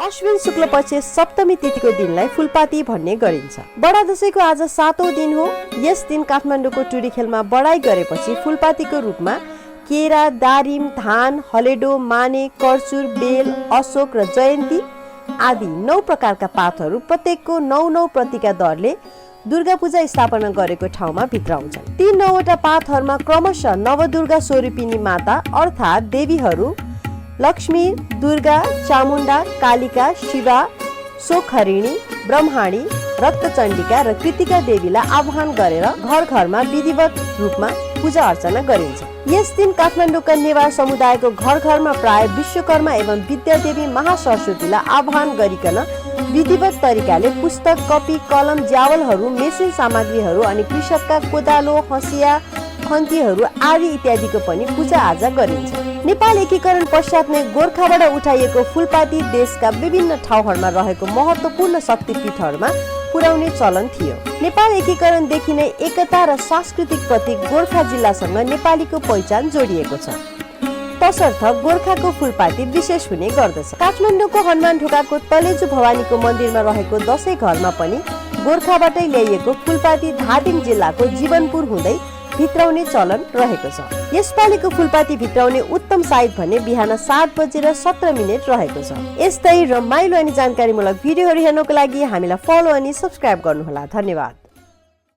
आश्विन शुक्ल पक्ष सप्तमी तिथिको दिनलाई फुलपाती भन्ने गरिन्छ। बडा दशैंको आज 7औं दिन हो। यस दिन काठमाडौँको टुरीखेलमा बढाई गरेपछि फुलपातीको रूपमा केरा, दारिम, धान, हलेडो, माने, कर्चुर, बेल, अशोक र जयन्ती आदि 9 प्रकारका पातहरू प्रत्येकको 9 प्रतिका दरले दुर्गा पूजा स्थापना गरेको ठाउँमा भित्राउँछन्। ती 9वटा पातहरूमा क्रमशः नवदुर्गा स्वरूपिणी माता अर्थात् देवीहरू लक्ष्मी, दुर्गा, चामुण्डा, कालिका, शिवा, सोखरिणी, ब्रह्माणी, रक्तचण्डिका र कृतिका देवीलाई आह्वान गरेर घर घरमा विधिवत रूपमा पूजा अर्चना गरिन्छ। यस दिन काठमाडौँका नेवार समुदायको घर घरमा प्राय विश्वकर्मा एवं विद्यादेवी महासरस्वतीलाई आह्वान गरिकन विधिवत तरिकाले पुस्तक, कपी, कलम, ज्यावलहरू, मेसिन सामग्रीहरू अनि कृषकका कोदालो, हँसिया, खन्तीहरू आदि इत्यादिको पनि पूजा आजा गरिन्छ। नेपाल एकीकरण पश्चात नै गोर्खाबाट उठाइएको फुलपाती देशका विभिन्न ठाउँहरूमा रहेको महत्त्वपूर्ण शक्तिपीठहरूमा पुर्याउने चलन थियो। नेपाल एकीकरणदेखि नै एकता र सांस्कृतिक प्रतीक गोर्खा जिल्लासँग नेपालीको पहिचान जोडिएको छ। तसर्थ गोर्खाको फुलपाती विशेष हुने गर्दछ। काठमाडौँको हनुमान ढोकाको तलेजु भवानीको मन्दिरमा रहेको दशैं घरमा पनि गोर्खाबाटै ल्याइएको फुलपाती धादिङ जिल्लाको जीवनपुर हुँदै भित्राउने चलन रहेको छ। यसपालिको फुलपाती भित्राउने उत्तम साइत भने बिहान 7:17 रहेको छ। यस्तै रमाइलो अनि जानकारीमूलक भिडियोहरू हेर्नको लागि हामीलाई फलो अनि सब्स्क्राइब गर्नुहोला। धन्यवाद।